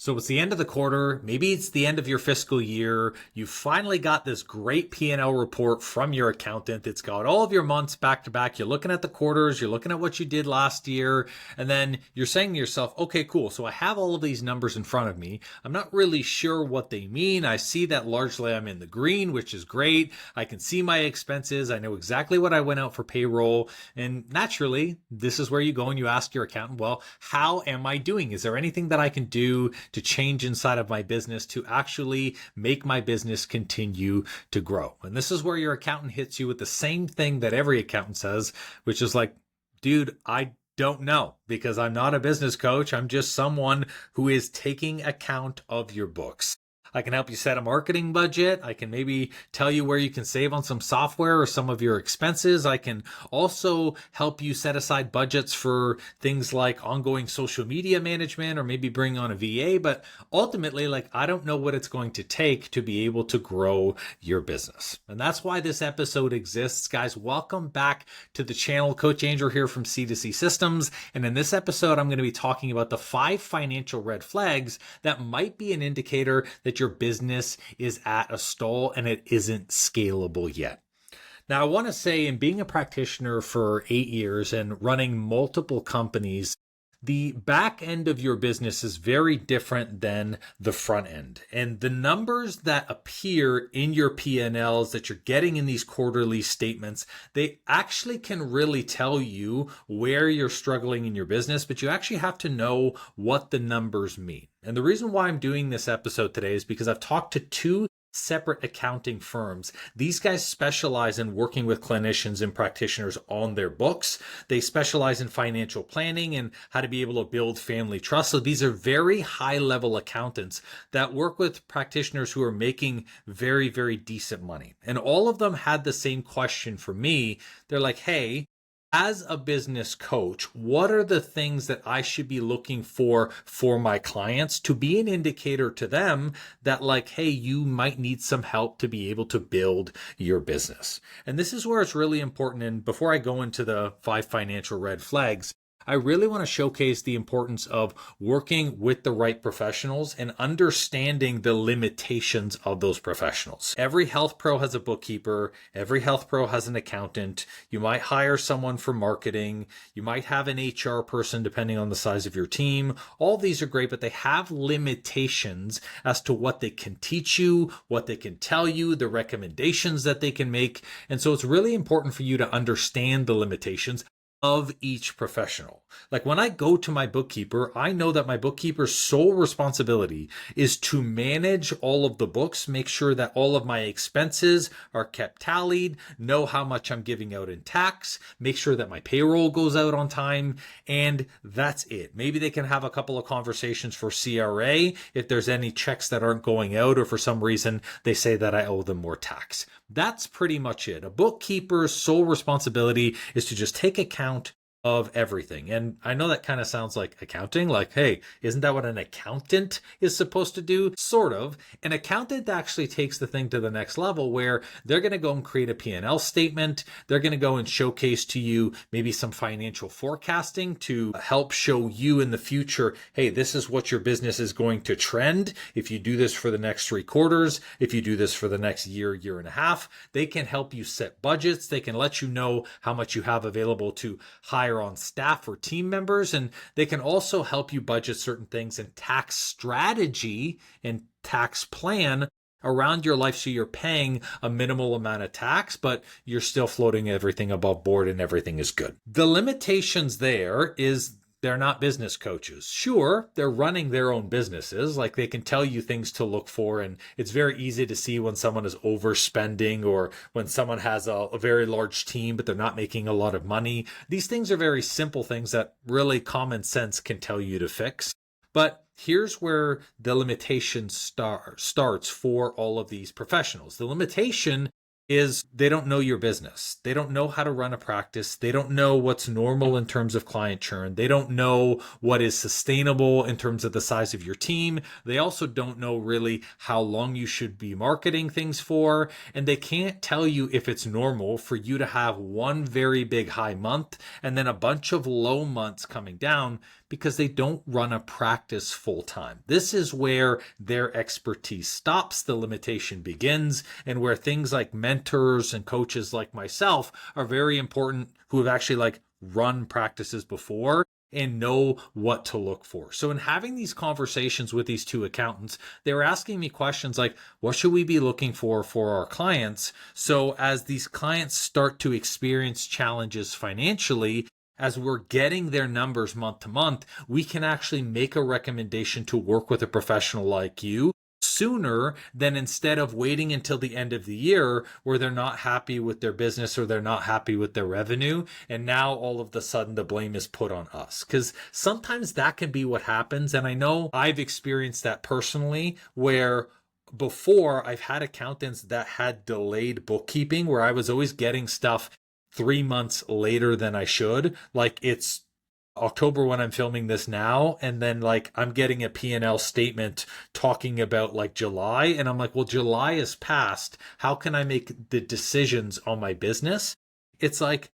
So it's the end of the quarter, maybe it's the end of your fiscal year. You finally got this great P&L report from your accountant. It's got all of your months back to back. You're looking at the quarters, you're looking at what you did last year, and then you're saying to yourself, okay, cool. So I have all of these numbers in front of me. I'm not really sure what they mean. I see that largely I'm in the green, which is great. I can see my expenses. I know exactly what I went out for payroll. And naturally, this is where you go and you ask your accountant, well, how am I doing? Is there anything that I can do to change inside of my business to actually make my business continue to grow? And this is where your accountant hits you with the same thing that every accountant says, which is like, dude, I don't know because I'm not a business coach. I'm just someone who is taking account of your books. I can help you set a marketing budget. I can maybe tell you where you can save on some software or some of your expenses. I can also help you set aside budgets for things like ongoing social media management or maybe bring on a VA. But ultimately, I don't know what it's going to take to be able to grow your business. And that's why this episode exists. Guys, welcome back to the channel. Coach Andrew here from C2C Systems. And in this episode, I'm going to be talking about the 5 financial red flags that might be an indicator that your business is at a stall and it isn't scalable yet. Now, I want to say, in being a practitioner for 8 years and running multiple companies, the back end of your business is very different than the front end. And the numbers that appear in your P&Ls that you're getting in these quarterly statements, they actually can really tell you where you're struggling in your business, but you actually have to know what the numbers mean. And the reason why I'm doing this episode today is because I've talked to 2 separate accounting firms. These guys specialize in working with clinicians and practitioners on their books. They specialize in financial planning and how to be able to build family trust. So these are very high level accountants that work with practitioners who are making very, very decent money. And all of them had the same question for me. They're like, hey, as a business coach, what are the things that I should be looking for my clients to be an indicator to them that hey, you might need some help to be able to build your business? And this is where it's really important. And before I go into the 5 financial red flags, I really want to showcase the importance of working with the right professionals and understanding the limitations of those professionals. Every health pro has a bookkeeper. Every health pro has an accountant. You might hire someone for marketing. You might have an HR person depending on the size of your team. All these are great, but they have limitations as to what they can teach you, what they can tell you, the recommendations that they can make. And so it's really important for you to understand the limitations of each professional. When I go to my bookkeeper, I know that my bookkeeper's sole responsibility is to manage all of the books, make sure that all of my expenses are kept tallied, know how much I'm giving out in tax, make sure that my payroll goes out on time, and that's it. Maybe they can have a couple of conversations for CRA if there's any checks that aren't going out or for some reason they say that I owe them more tax. That's pretty much it. A bookkeeper's sole responsibility is to just take account of everything. And I know that kind of sounds like accounting, hey, isn't that what an accountant is supposed to do? Sort of. An accountant actually takes the thing to the next level where they're going to go and create a P&L statement. They're going to go and showcase to you maybe some financial forecasting to help show you in the future, hey, this is what your business is going to trend. If you do this for the next 3 quarters, if you do this for the next year, year and a half, they can help you set budgets. They can let you know how much you have available to hire on staff or team members, and they can also help you budget certain things and tax strategy and tax plan around your life so you're paying a minimal amount of tax, but you're still floating everything above board and everything is good. The limitations there is they're not business coaches. Sure, they're running their own businesses. They can tell you things to look for. And it's very easy to see when someone is overspending or when someone has a very large team, but they're not making a lot of money. These things are very simple things that really common sense can tell you to fix. But here's where the limitation starts for all of these professionals. The limitation is they don't know your business. They don't know how to run a practice. They don't know what's normal in terms of client churn. They don't know what is sustainable in terms of the size of your team. They also don't know really how long you should be marketing things for. And they can't tell you if it's normal for you to have one very big high month and then a bunch of low months coming down, because they don't run a practice full time. This is where their expertise stops, the limitation begins, and where things like mentors and coaches like myself are very important, who have actually like run practices before and know what to look for. So in having these conversations with these two accountants, they were asking me questions like, what should we be looking for our clients? So as these clients start to experience challenges financially, as we're getting their numbers month to month, we can actually make a recommendation to work with a professional like you sooner than instead of waiting until the end of the year where they're not happy with their business or they're not happy with their revenue. And now all of a sudden the blame is put on us, because sometimes that can be what happens. And I know I've experienced that personally, where before I've had accountants that had delayed bookkeeping where I was always getting stuff 3 months later than I should. Like it's October when I'm filming this now, and then like I'm getting a P&L statement talking about like July, and I'm like, well, July is past. How can I make the decisions on my business? It's like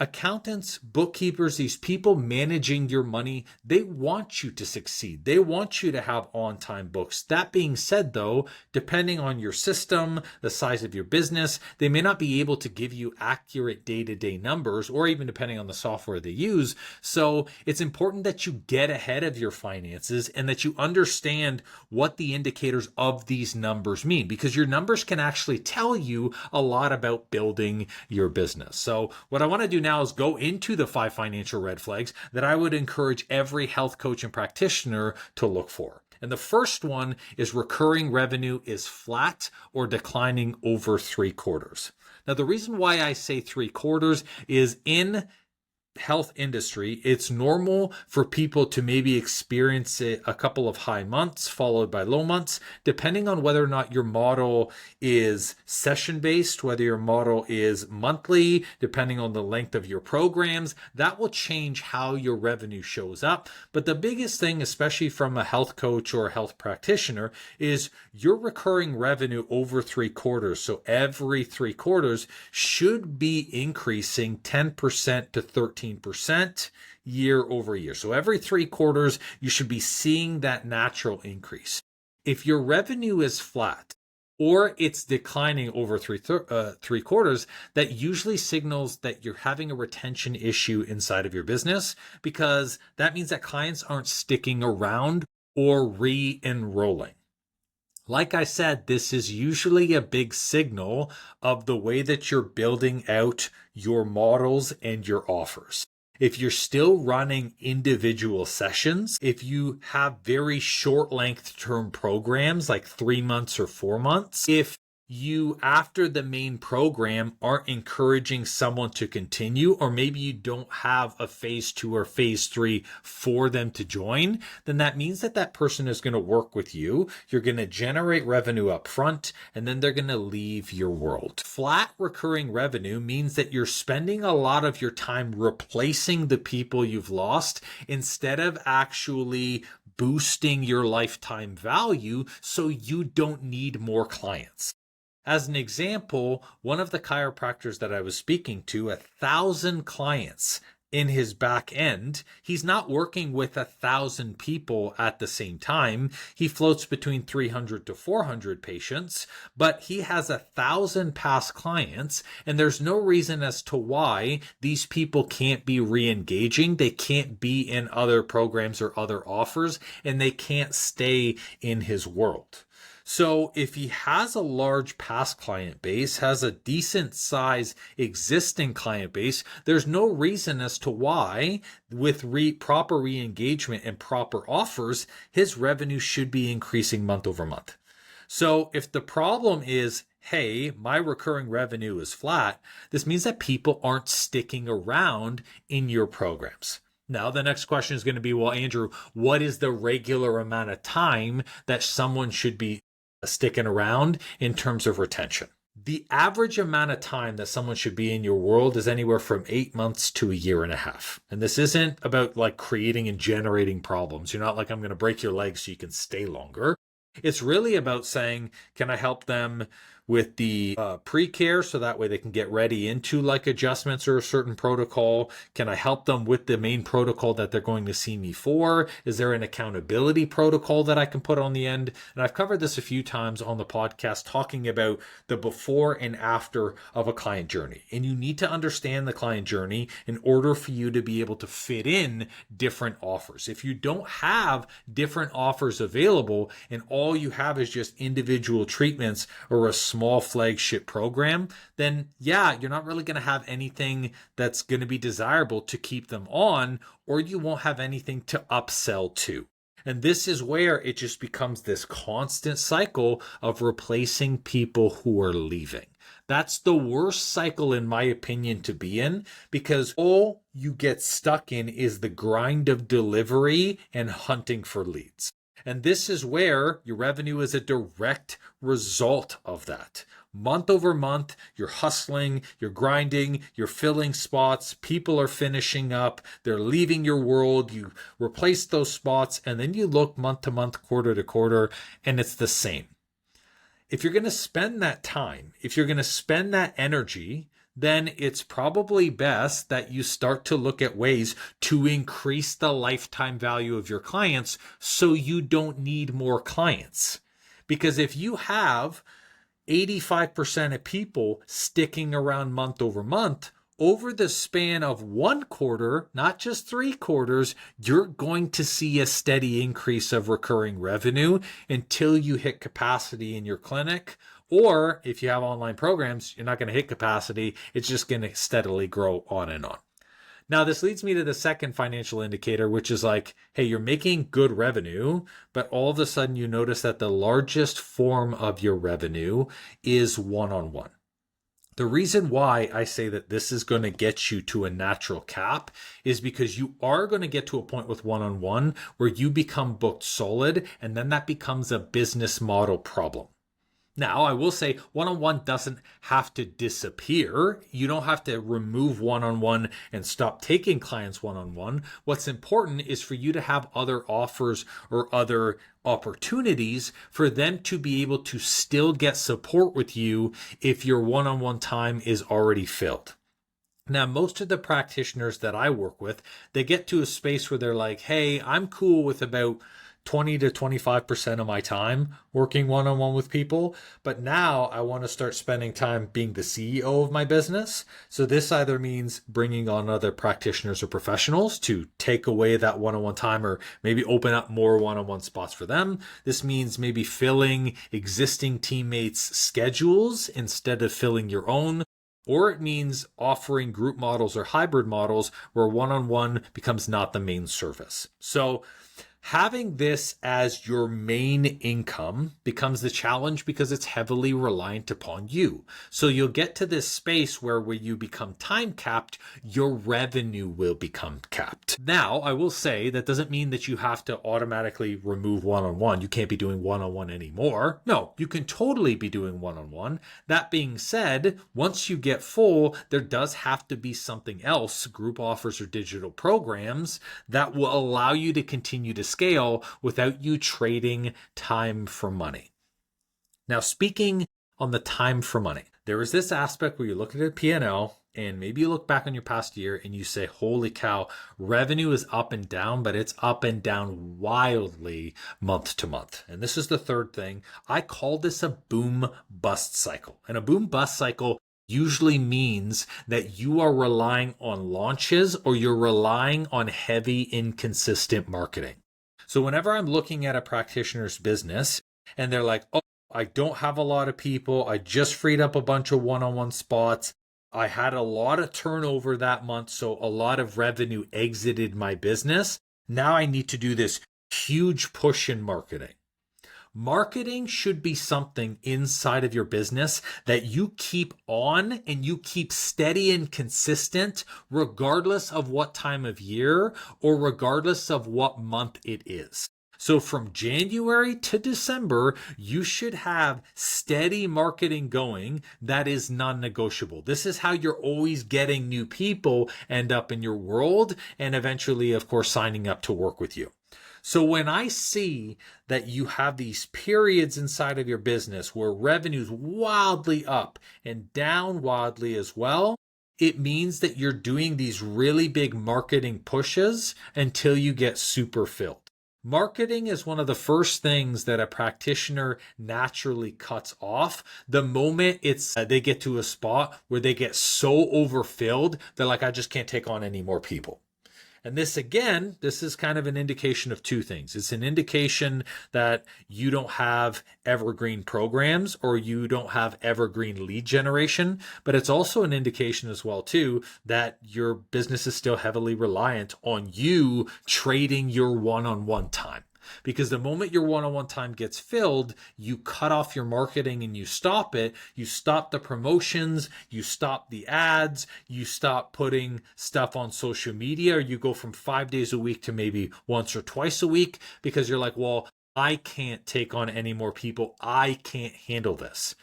accountants, bookkeepers, these people managing your money, they want you to succeed. They want you to have on-time books. That being said, though, depending on your system, the size of your business, they may not be able to give you accurate day-to-day numbers, or even depending on the software they use. So it's important that you get ahead of your finances and that you understand what the indicators of these numbers mean, because your numbers can actually tell you a lot about building your business. So what I want to do now is go into the 5 financial red flags that I would encourage every health coach and practitioner to look for. And the first one is recurring revenue is flat or declining over 3 quarters. Now, the reason why I say 3 quarters is in health industry, it's normal for people to maybe experience a couple of high months followed by low months, depending on whether or not your model is session based, whether your model is monthly, depending on the length of your programs. That will change how your revenue shows up. But the biggest thing, especially from a health coach or a health practitioner, is your recurring revenue over 3 quarters. So every 3 quarters should be increasing 10% to 13% year over year. So every 3 quarters, you should be seeing that natural increase. If your revenue is flat or it's declining over three quarters, that usually signals that you're having a retention issue inside of your business, because that means that clients aren't sticking around or re-enrolling. Like I said, this is usually a big signal of the way that you're building out your models and your offers. If you're still running individual sessions, if you have very short length term programs like 3 months or 4 months, if you, after the main program, aren't encouraging someone to continue, or maybe you don't have a phase 2 or phase 3 for them to join, then that means that that person is going to work with you. You're going to generate revenue up front, and then they're going to leave your world. Flat recurring revenue means that you're spending a lot of your time replacing the people you've lost instead of actually boosting your lifetime value so you don't need more clients. As an example, one of the chiropractors that I was speaking to, 1,000 clients in his back end. He's not working with 1,000 people at the same time. He floats between 300 to 400 patients, but he has 1,000 past clients, and there's no reason as to why these people can't be re-engaging. They can't be in other programs or other offers, and they can't stay in his world. So if he has a large past client base, has a decent size existing client base, there's no reason as to why, with proper re-engagement and proper offers, his revenue should be increasing month over month. So if the problem is, hey, my recurring revenue is flat, this means that people aren't sticking around in your programs. Now, the next question is going to be, well, Andrew, what is the regular amount of time that someone should be sticking around in terms of retention? The average amount of time that someone should be in your world is anywhere from 8 months to a year and a half. And this isn't about like creating and generating problems. You're not like, I'm going to break your legs so you can stay longer. It's really about saying, can I help them with the pre-care so that way they can get ready into like adjustments or a certain protocol? Can I help them with the main protocol that they're going to see me for? Is there an accountability protocol that I can put on the end? And I've covered this a few times on the podcast talking about the before and after of a client journey. And you need to understand the client journey in order for you to be able to fit in different offers. If you don't have different offers available and all you have is just individual treatments or a small flagship program, then yeah, you're not really going to have anything that's going to be desirable to keep them on, or you won't have anything to upsell to. And this is where it just becomes this constant cycle of replacing people who are leaving. That's the worst cycle, in my opinion, to be in, because all you get stuck in is the grind of delivery and hunting for leads. And this is where your revenue is a direct result of that. Month over month, you're hustling, you're grinding, you're filling spots, people are finishing up, they're leaving your world, you replace those spots, and then you look month to month, quarter to quarter, and it's the same. If you're going to spend that time, if you're going to spend that energy, then it's probably best that you start to look at ways to increase the lifetime value of your clients so you don't need more clients. Because if you have 85% of people sticking around month over month, over the span of one quarter, not just 3 quarters, you're going to see a steady increase of recurring revenue until you hit capacity in your clinic. Or if you have online programs, you're not going to hit capacity. It's just going to steadily grow on and on. Now, this leads me to the second financial indicator, which is like, hey, you're making good revenue, but all of a sudden you notice that the largest form of your revenue is one-on-one. The reason why I say that this is going to get you to a natural cap is because you are going to get to a point with one-on-one where you become booked solid, and then that becomes a business model problem. Now, I will say one-on-one doesn't have to disappear. You don't have to remove one-on-one and stop taking clients one-on-one. What's important is for you to have other offers or other opportunities for them to be able to still get support with you if your one-on-one time is already filled. Now, most of the practitioners that I work with, they get to a space where they're like, hey, I'm cool with about 20 to 25% of my time working one-on-one with people. But now I want to start spending time being the CEO of my business. So this either means bringing on other practitioners or professionals to take away that one-on-one time or maybe open up more one-on-one spots for them. This means maybe filling existing teammates' schedules instead of filling your own. Or it means offering group models or hybrid models where one-on-one becomes not the main service. So having this as your main income becomes the challenge because it's heavily reliant upon you. So you'll get to this space where when you become time capped, your revenue will become capped. Now, I will say that doesn't mean that you have to automatically remove one-on-one. You can't be doing one-on-one anymore. No, you can totally be doing one-on-one. That being said, once you get full, there does have to be something else, group offers or digital programs, that will allow you to continue to scale without you trading time for money. Now, speaking on the time for money, there is this aspect where you look at a P&L and maybe you look back on your past year and you say, holy cow, revenue is up and down, but it's up and down wildly month to month. And this is the third thing. I call this a boom bust cycle. And a boom bust cycle usually means that you are relying on launches or you're relying on heavy, inconsistent marketing. So whenever I'm looking at a practitioner's business and they're like, oh, I don't have a lot of people. I just freed up a bunch of one-on-one spots. I had a lot of turnover that month, so a lot of revenue exited my business. Now I need to do this huge push in marketing. Marketing should be something inside of your business that you keep on and you keep steady and consistent regardless of what time of year or regardless of what month it is. So from January to December, you should have steady marketing going that is non-negotiable. This is how you're always getting new people end up in your world and eventually, of course, signing up to work with you. So when I see that you have these periods inside of your business where revenue's wildly up and down wildly as well, it means that you're doing these really big marketing pushes until you get super filled. Marketing is one of the first things that a practitioner naturally cuts off the moment they get to a spot where they get so overfilled they're like, I just can't take on any more people. And this, again, this is kind of an indication of two things. It's an indication that you don't have evergreen programs or you don't have evergreen lead generation, but it's also an indication as well, too, that your business is still heavily reliant on you trading your one-on-one time. Because the moment your one-on-one time gets filled, you cut off your marketing and you stop it. You stop the promotions, you stop the ads, you stop putting stuff on social media, or you go from 5 days a week to maybe once or twice a week because you're like, well, I can't take on any more people. I can't handle this.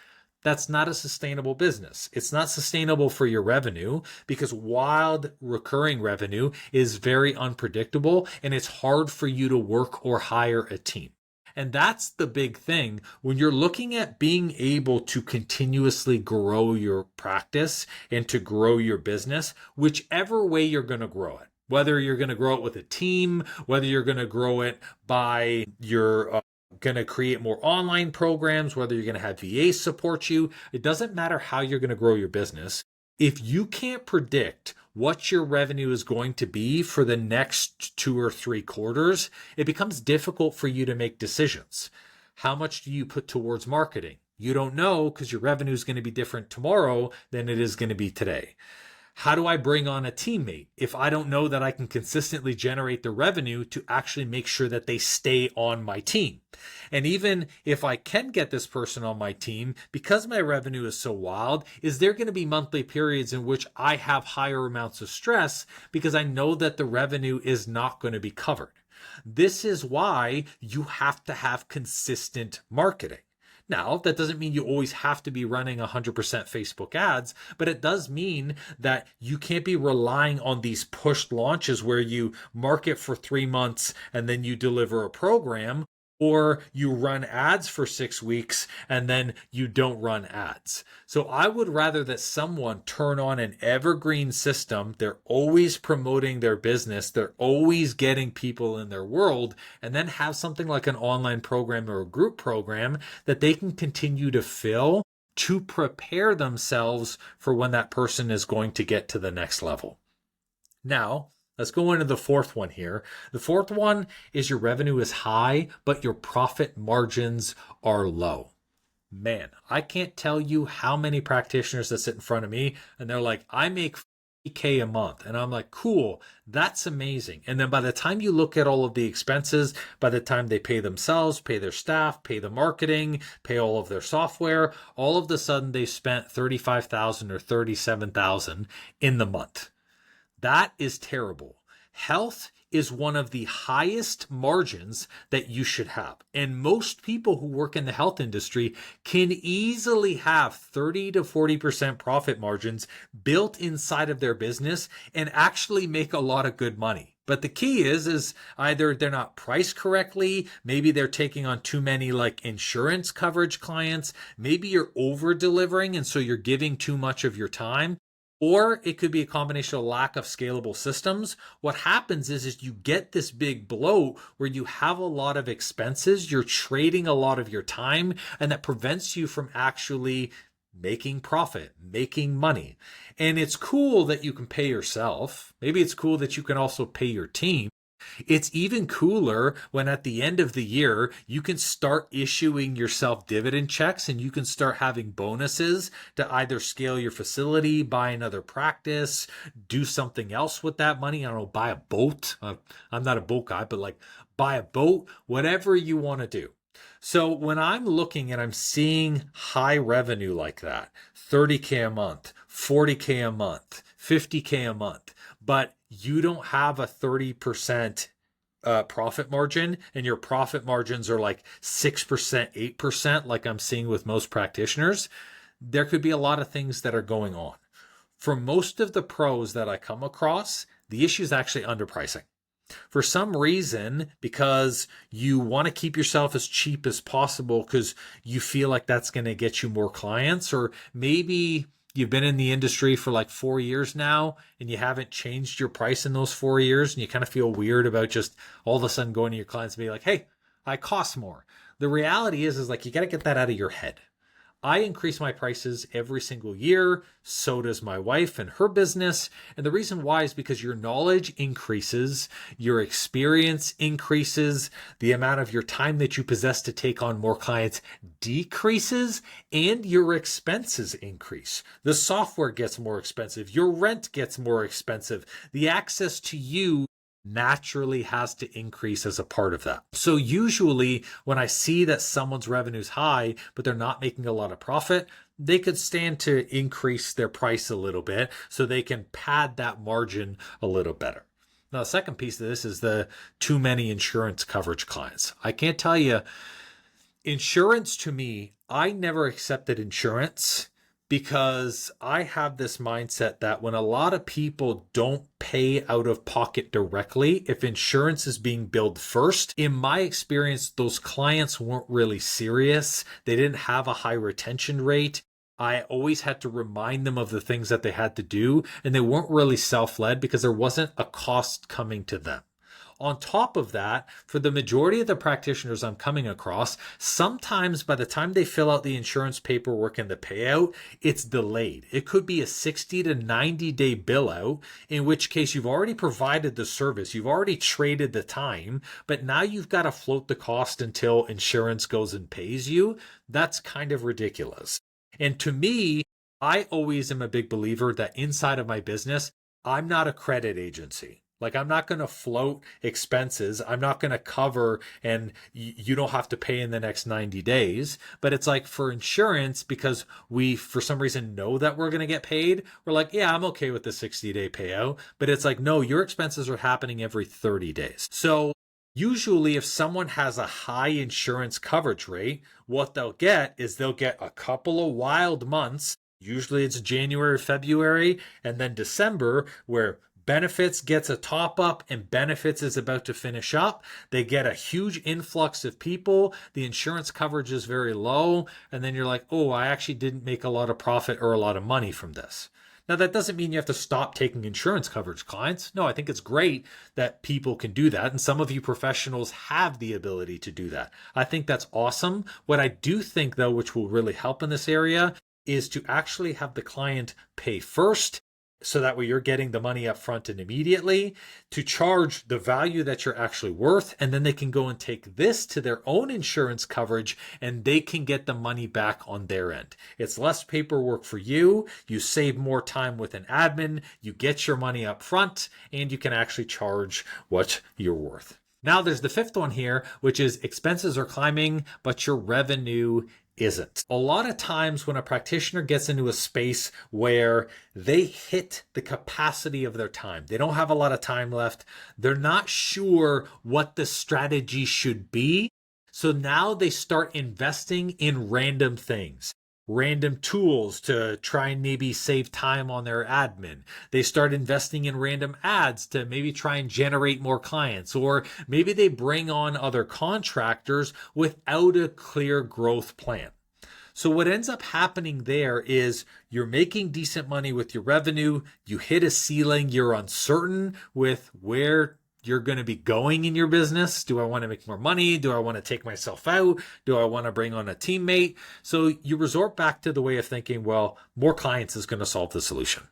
That's not a sustainable business. It's not sustainable for your revenue because wild recurring revenue is very unpredictable and it's hard for you to work or hire a team. And that's the big thing when you're looking at being able to continuously grow your practice and to grow your business, whichever way you're going to grow it. Whether you're going to grow it with a team, whether you're going to grow it by your going to create more online programs, whether you're going to have VAs support you. It doesn't matter how you're going to grow your business. If you can't predict what your revenue is going to be for the next 2 or 3 quarters, it becomes difficult for you to make decisions. How much do you put towards marketing? You don't know because your revenue is going to be different tomorrow than it is going to be today. How do I bring on a teammate if I don't know that I can consistently generate the revenue to actually make sure that they stay on my team? And even if I can get this person on my team, because my revenue is so wild, is there going to be monthly periods in which I have higher amounts of stress because I know that the revenue is not going to be covered? This is why you have to have consistent marketing. Now, that doesn't mean you always have to be running 100% Facebook ads, but it does mean that you can't be relying on these pushed launches where you market for 3 months and then you deliver a program, or you run ads for 6 weeks and then you don't run ads. So I would rather that someone turn on an evergreen system. They're always promoting their business. They're always getting people in their world, and then have something like an online program or a group program that they can continue to fill to prepare themselves for when that person is going to get to the next level. Now, let's go into the fourth one here. The fourth one is your revenue is high, but your profit margins are low. Man, I can't tell you how many practitioners that sit in front of me and they're like, I make $50K a month. And I'm like, cool, that's amazing. And then by the time you look at all of the expenses, by the time they pay themselves, pay their staff, pay the marketing, pay all of their software, all of a sudden they spent $35,000 or $37,000 in the month. That is terrible. Health is one of the highest margins that you should have. And most people who work in the health industry can easily have 30 to 40% profit margins built inside of their business and actually make a lot of good money. But the key is either they're not priced correctly, maybe they're taking on too many like insurance coverage clients, maybe you're over delivering and so you're giving too much of your time. Or it could be a combination of lack of scalable systems. What happens is you get this big bloat where you have a lot of expenses, you're trading a lot of your time, and that prevents you from actually making profit, making money. And it's cool that you can pay yourself. Maybe it's cool that you can also pay your team. It's even cooler when at the end of the year, you can start issuing yourself dividend checks and you can start having bonuses to either scale your facility, buy another practice, do something else with that money. I don't know, buy a boat. I'm not a boat guy, but like buy a boat, whatever you want to do. So when I'm looking and I'm seeing high revenue like that, 30K a month, 40K a month, 50K a month, but you don't have a 30% profit margin and your profit margins are like 6%, 8%, like I'm seeing with most practitioners, there could be a lot of things that are going on. For most of the pros that I come across, the issue is actually underpricing. For some reason, because you want to keep yourself as cheap as possible because you feel like that's going to get you more clients, or maybe you've been in the industry for like 4 years now and you haven't changed your price in those 4 years, and you kind of feel weird about just all of a sudden going to your clients and be like, hey, I cost more. The reality is like you got to get that out of your head. I increase my prices every single year. So does my wife and her business. And the reason why is because your knowledge increases, your experience increases, the amount of your time that you possess to take on more clients decreases, and your expenses increase. The software gets more expensive. Your rent gets more expensive. The access to you naturally has to increase as a part of that. So usually when I see that someone's revenue is high, but they're not making a lot of profit, they could stand to increase their price a little bit so they can pad that margin a little better. Now, the second piece of this is the too many insurance coverage clients. I can't tell you, insurance to me, I never accepted insurance because I have this mindset that when a lot of people don't pay out of pocket directly, if insurance is being billed first, in my experience, those clients weren't really serious. They didn't have a high retention rate. I always had to remind them of the things that they had to do, and they weren't really self-led because there wasn't a cost coming to them. On top of that, for the majority of the practitioners I'm coming across, sometimes by the time they fill out the insurance paperwork and the payout, it's delayed. It could be a 60 to 90 day bill out, in which case you've already provided the service, you've already traded the time, but now you've got to float the cost until insurance goes and pays you. That's kind of ridiculous. And to me, I always am a big believer that inside of my business, I'm not a credit agency. Like, I'm not going to float expenses. I'm not going to cover and you don't have to pay in the next 90 days. But it's like for insurance, because we, for some reason, know that we're going to get paid, we're like, yeah, I'm okay with the 60-day payout. But it's like, no, your expenses are happening every 30 days. So usually if someone has a high insurance coverage rate, what they'll get is they'll get a couple of wild months. Usually it's January, February, and then December, where benefits gets a top up and benefits is about to finish up. They get a huge influx of people. The insurance coverage is very low. And then you're like, oh, I actually didn't make a lot of profit or a lot of money from this. Now, that doesn't mean you have to stop taking insurance coverage clients. No, I think it's great that people can do that. And some of you professionals have the ability to do that. I think that's awesome. What I do think, though, which will really help in this area, is to actually have the client pay first, so that way you're getting the money up front and immediately, to charge the value that you're actually worth, and then they can go and take this to their own insurance coverage and they can get the money back on their end. It's less paperwork for you, you save more time with an admin, you get your money up front, and you can actually charge what you're worth. Now there's the fifth one here, which is expenses are climbing, but your revenue isn't. A lot of times when a practitioner gets into a space where they hit the capacity of their time, they don't have a lot of time left, they're not sure what the strategy should be. So now they start investing in random things, random tools to try and maybe save time on their admin. They start investing in random ads to maybe try and generate more clients, or maybe they bring on other contractors without a clear growth plan. So what ends up happening there is you're making decent money with your revenue, you hit a ceiling, you're uncertain with where you're going to be going in your business. Do I want to make more money? Do I want to take myself out? Do I want to bring on a teammate? So you resort back to the way of thinking, well, more clients is going to solve the solution.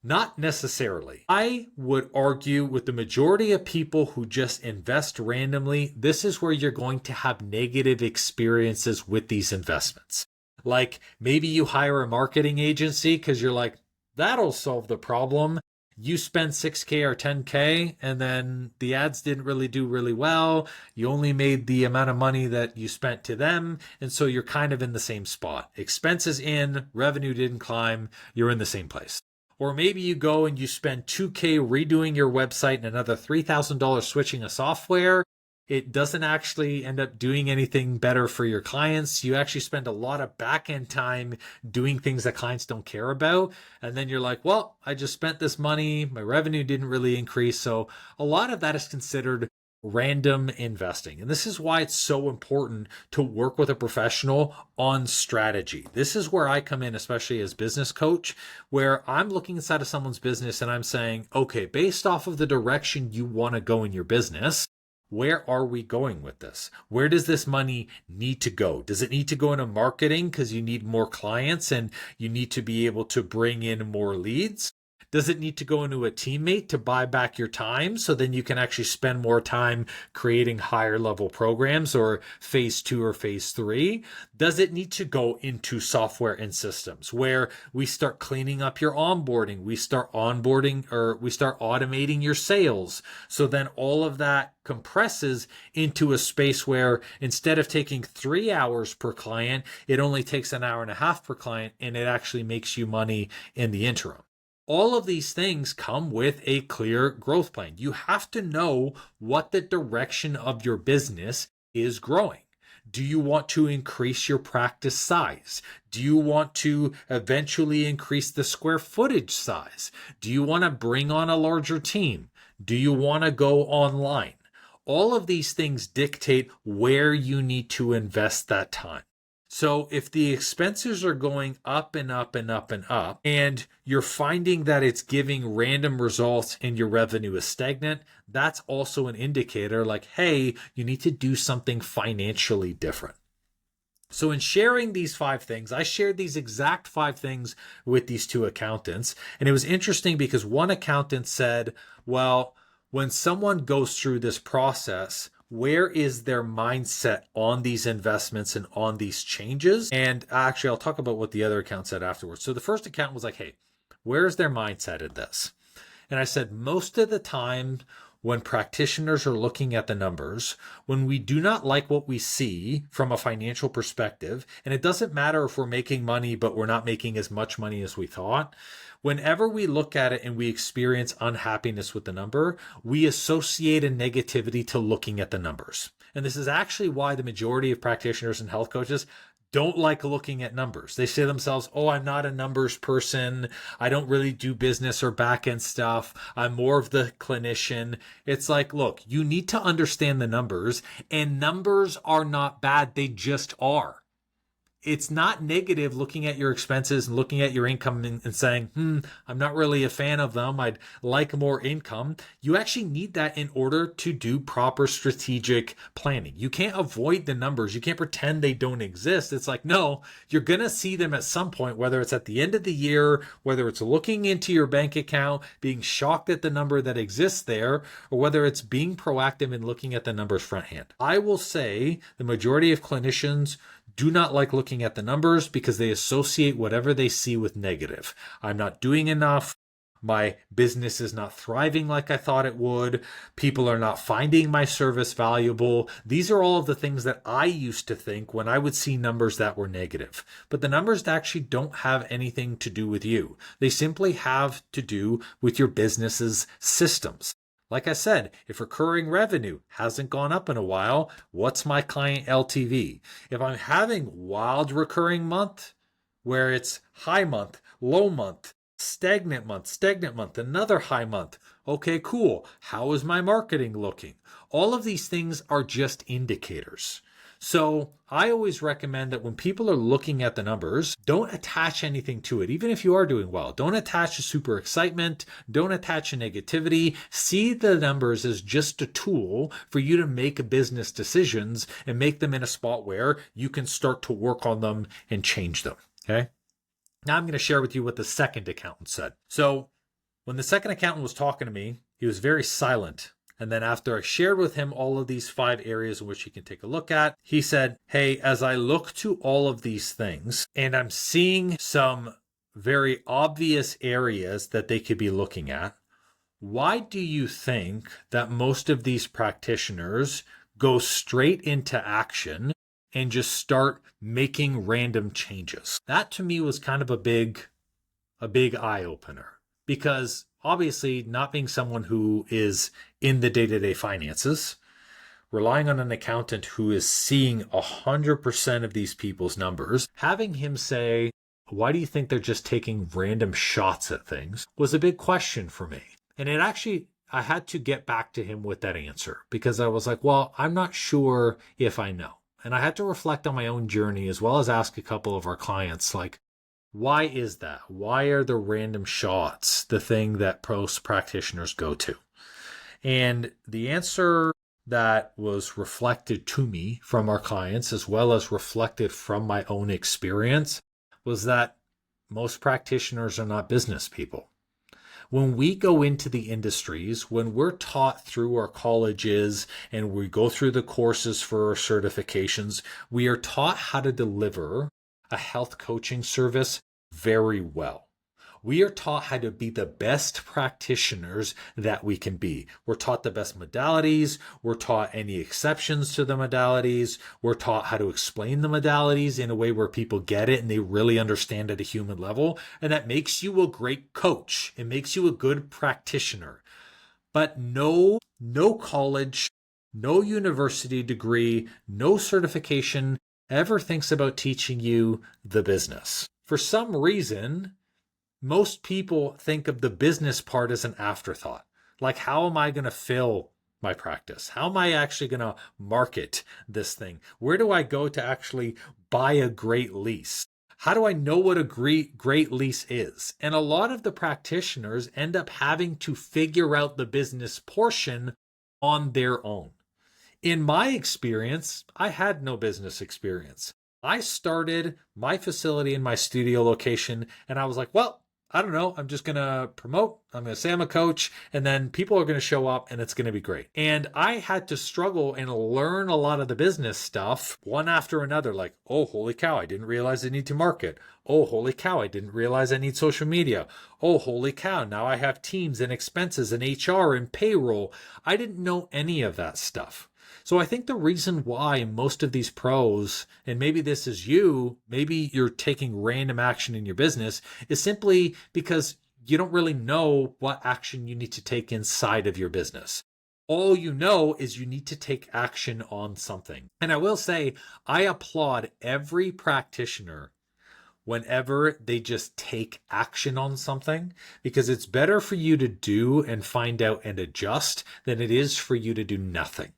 Not necessarily. I would argue with the majority of people who just invest randomly, this is where you're going to have negative experiences with these investments. Like maybe you hire a marketing agency because you're like, that'll solve the problem. You spend 6K or 10K and then the ads didn't really do really well. You only made the amount of money that you spent to them. And so you're kind of in the same spot. Expenses in, revenue didn't climb. You're in the same place. Or maybe you go and you spend 2K redoing your website and another $3,000 switching a software. It doesn't actually end up doing anything better for your clients. You actually spend a lot of back end time doing things that clients don't care about. And then you're like, well, I just spent this money. My revenue didn't really increase. So a lot of that is considered random investing. And this is why it's so important to work with a professional on strategy. This is where I come in, especially as business coach, where I'm looking inside of someone's business and I'm saying, okay, based off of the direction you want to go in your business, where are we going with this? Where does this money need to go? Does it need to go into marketing because you need more clients and you need to be able to bring in more leads? Does it need to go into a teammate to buy back your time so then you can actually spend more time creating higher level programs or phase 2 or phase 3? Does it need to go into software and systems where we start cleaning up your onboarding, we start onboarding or we start automating your sales? So then all of that compresses into a space where instead of taking 3 hours per client, it only takes an hour and a half per client, and it actually makes you money in the interim. All of these things come with a clear growth plan. You have to know what the direction of your business is growing. Do you want to increase your practice size? Do you want to eventually increase the square footage size? Do you want to bring on a larger team? Do you want to go online? All of these things dictate where you need to invest that time. So if the expenses are going up and up and up and up, and you're finding that it's giving random results and your revenue is stagnant, that's also an indicator like, hey, you need to do something financially different. So in sharing these 5 things, I shared these exact 5 things with these 2 accountants. And it was interesting because one accountant said, well, when someone goes through this process, where is their mindset on these investments and on these changes? And actually, I'll talk about what the other account said afterwards. So the first account was like, hey, where's their mindset in this? And I said, most of the time when practitioners are looking at the numbers, when we do not like what we see from a financial perspective, and it doesn't matter if we're making money, but we're not making as much money as we thought, whenever we look at it and we experience unhappiness with the number, we associate a negativity to looking at the numbers. And this is actually why the majority of practitioners and health coaches don't like looking at numbers. They say to themselves, oh, I'm not a numbers person. I don't really do business or back end stuff. I'm more of the clinician. It's like, look, you need to understand the numbers, and numbers are not bad. They just are. It's not negative looking at your expenses and looking at your income and saying, I'm not really a fan of them. I'd like more income. You actually need that in order to do proper strategic planning. You can't avoid the numbers. You can't pretend they don't exist. It's like, no, you're going to see them at some point, whether it's at the end of the year, whether it's looking into your bank account, being shocked at the number that exists there, or whether it's being proactive and looking at the numbers front hand. I will say the majority of clinicians do not like looking at the numbers because they associate whatever they see with negative. I'm not doing enough. My business is not thriving like I thought it would. People are not finding my service valuable. These are all of the things that I used to think when I would see numbers that were negative. But the numbers actually don't have anything to do with you. They simply have to do with your business's systems. Like I said, if recurring revenue hasn't gone up in a while, what's my client LTV? If I'm having wild recurring month where it's high month, low month, stagnant month, another high month. Okay, cool. How is my marketing looking? All of these things are just indicators. So I always recommend that when people are looking at the numbers, don't attach anything to it. Even if you are doing well, don't attach a super excitement. Don't attach a negativity. See the numbers as just a tool for you to make business decisions and make them in a spot where you can start to work on them and change them. Okay. Now I'm going to share with you what the second accountant said. So when the second accountant was talking to me, he was very silent. And then after I shared with him all of these 5 areas in which he can take a look at, he said, hey, as I look to all of these things and I'm seeing some very obvious areas that they could be looking at, why do you think that most of these practitioners go straight into action and just start making random changes? That to me was kind of a big eye opener, because obviously not being someone who is in the day-to-day finances, relying on an accountant who is seeing 100% of these people's numbers, having him say, why do you think they're just taking random shots at things, was a big question for me. And it actually, I had to get back to him with that answer because I was like, well, I'm not sure if I know. And I had to reflect on my own journey as well as ask a couple of our clients, like, why is that? Why are the random shots the thing that post practitioners go to? And the answer that was reflected to me from our clients, as well as reflected from my own experience, was that most practitioners are not business people. When we go into the industries, when we're taught through our colleges and we go through the courses for our certifications, we are taught how to deliver a health coaching service very well. We are taught how to be the best practitioners that we can be. We're taught the best modalities. We're taught any exceptions to the modalities. We're taught how to explain the modalities in a way where people get it and they really understand at a human level. And that makes you a great coach. It makes you a good practitioner. But no college, no university degree, no certification ever thinks about teaching you the business. For some reason, most people think of the business part as an afterthought. Like, how am I going to fill my practice? How am I actually going to market this thing? Where do I go to actually buy a great lease? How do I know what a great lease is? And a lot of the practitioners end up having to figure out the business portion on their own. In my experience, I had no business experience. I started my facility in my studio location and I was like, well, I don't know. I'm just going to promote. I'm going to say I'm a coach and then people are going to show up and it's going to be great. And I had to struggle and learn a lot of the business stuff one after another. Like, oh, holy cow, I didn't realize I need to market. Oh, holy cow, I didn't realize I need social media. Oh, holy cow, now I have teams and expenses and HR and payroll. I didn't know any of that stuff. So I think the reason why most of these pros, and maybe this is you, maybe you're taking random action in your business, is simply because you don't really know what action you need to take inside of your business. All you know is you need to take action on something. And I will say, I applaud every practitioner whenever they just take action on something, because it's better for you to do and find out and adjust than it is for you to do nothing.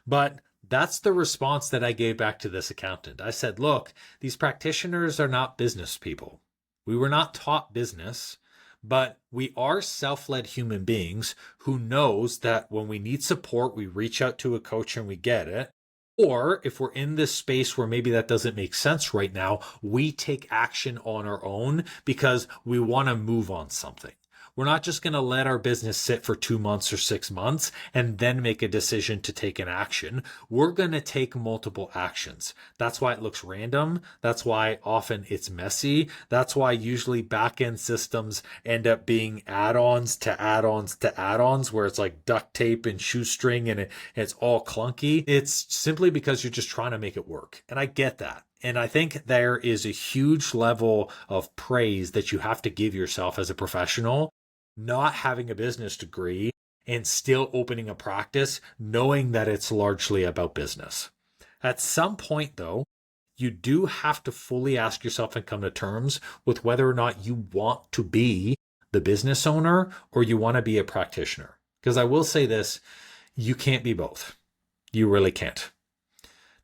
But that's the response that I gave back to this accountant. I said, look, these practitioners are not business people. We were not taught business, but we are self-led human beings who knows that when we need support, we reach out to a coach and we get it. Or if we're in this space where maybe that doesn't make sense right now, we take action on our own because we want to move on something. We're not just going to let our business sit for 2 months or 6 months and then make a decision to take an action. We're going to take multiple actions. That's why it looks random. That's why often it's messy. That's why usually back-end systems end up being add-ons to add-ons to add-ons, where it's like duct tape and shoestring and it's all clunky. It's simply because you're just trying to make it work. And I get that. And I think there is a huge level of praise that you have to give yourself as a professional, not having a business degree and still opening a practice, knowing that it's largely about business. At some point, though, you do have to fully ask yourself and come to terms with whether or not you want to be the business owner or you want to be a practitioner. Because I will say this, you can't be both. You really can't.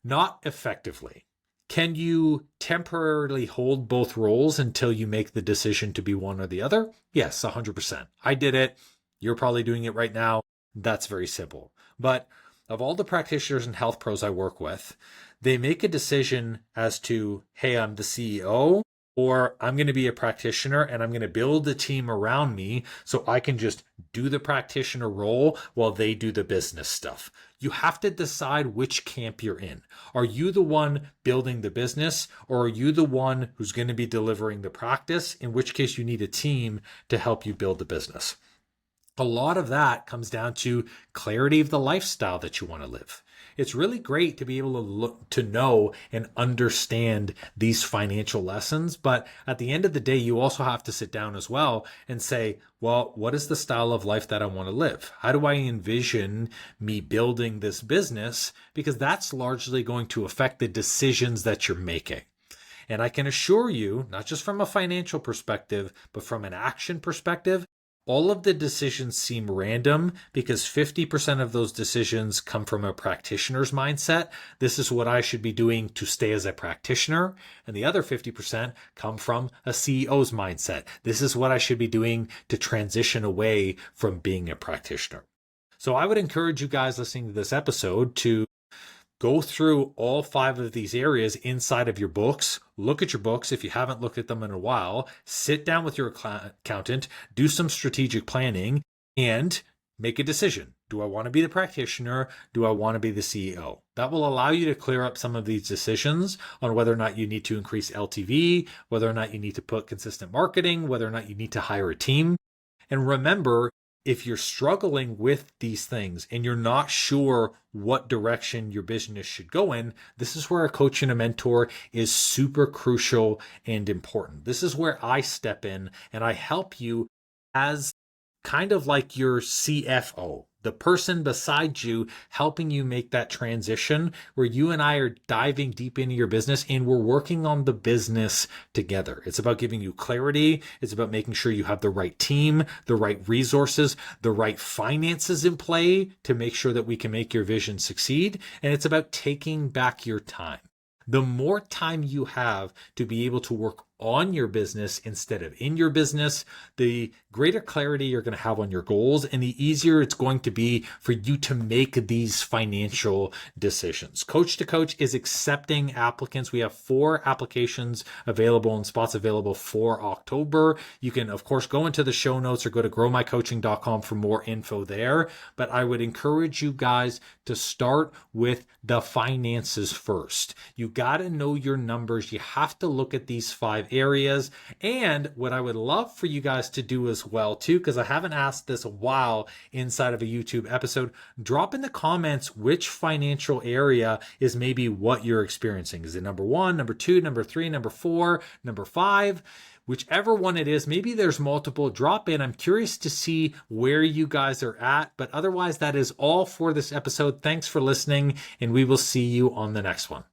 Not effectively. Can you temporarily hold both roles until you make the decision to be one or the other? Yes, 100%. I did it. You're probably doing it right now. That's very simple. But of all the practitioners and health pros I work with, they make a decision as to, hey, I'm the CEO, or I'm going to be a practitioner and I'm going to build a team around me so I can just do the practitioner role while they do the business stuff. You have to decide which camp you're in. Are you the one building the business, or are you the one who's going to be delivering the practice, in which case you need a team to help you build the business? A lot of that comes down to clarity of the lifestyle that you want to live. It's really great to be able to look to know and understand these financial lessons. But at the end of the day, you also have to sit down as well and say, well, what is the style of life that I want to live? How do I envision me building this business? Because that's largely going to affect the decisions that you're making. And I can assure you, not just from a financial perspective, but from an action perspective, all of the decisions seem random because 50% of those decisions come from a practitioner's mindset. This is what I should be doing to stay as a practitioner. And the other 50% come from a CEO's mindset. This is what I should be doing to transition away from being a practitioner. So I would encourage you guys listening to this episode to go through all 5 of these areas inside of your books. Look at your books if you haven't looked at them in a while. Sit down with your accountant, do some strategic planning, and make a decision. Do I want to be the practitioner? Do I want to be the CEO? That will allow you to clear up some of these decisions on whether or not you need to increase LTV, whether or not you need to put consistent marketing, whether or not you need to hire a team. And remember, if you're struggling with these things and you're not sure what direction your business should go in, this is where a coach and a mentor is super crucial and important. This is where I step in and I help you as kind of like your CFO, the person beside you helping you make that transition where you and I are diving deep into your business and we're working on the business together. It's about giving you clarity. It's about making sure you have the right team, the right resources, the right finances in play to make sure that we can make your vision succeed. And it's about taking back your time. The more time you have to be able to work on your business instead of in your business, the greater clarity you're going to have on your goals and the easier it's going to be for you to make these financial decisions. Coach to Coach is accepting applicants. We have 4 applications available and spots available for October. You can, of course, go into the show notes or go to growmycoaching.com for more info there. But I would encourage you guys to start with the finances first. You got to know your numbers. You have to look at these 5 areas. And what I would love for you guys to do as well too, because I haven't asked this a while inside of a YouTube episode, drop in the comments which financial area is maybe what you're experiencing. Is it number 1, number 2, number 3, number 4, number 5? Whichever one it is, maybe there's multiple, drop in. I'm curious to see where you guys are at, but otherwise that is all for this episode. Thanks for listening, and we will see you on the next one.